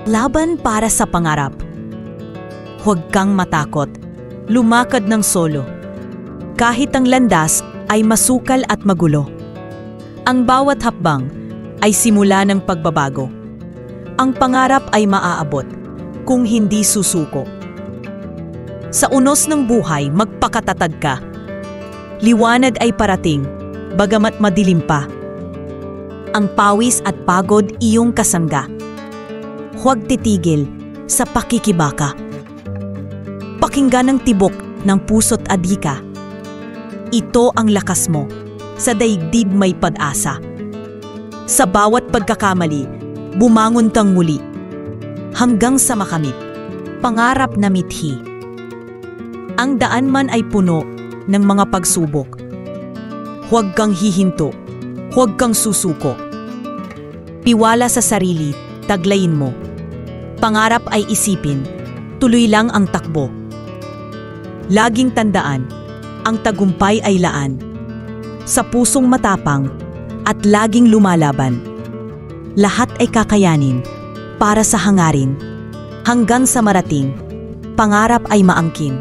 Maglaban para sa pangarap. Huwag kang matakot. Lumakad ng solo. Kahit ang landas ay masukal at magulo. Ang bawat hakbang ay simula ng pagbabago. Ang pangarap ay maaabot kung hindi susuko. Sa unos ng buhay, magpakatatag ka. Liwanag ay parating, bagamat madilim pa. Ang pawis at pagod iyong kasangga. Huwag titigil sa pakikibaka. Pakinggan ang tibok ng puso't adhika. Ito ang lakas mo, sa daigdig may pag-asa. Sa bawat pagkakamali, bumangon kang muli. Hanggang sa makamit, pangarap na mithi. Ang daan man ay puno ng mga pagsubok. Huwag kang hihinto, huwag kang susuko. Piwala sa sarili, taglayin mo. Pangarap ay isipin, tuloy lang ang takbo. Laging tandaan, ang tagumpay ay laan. Sa pusong matapang at laging lumalaban. Lahat ay kakayanin para sa hangarin. Hanggang sa marating, pangarap ay maangkin.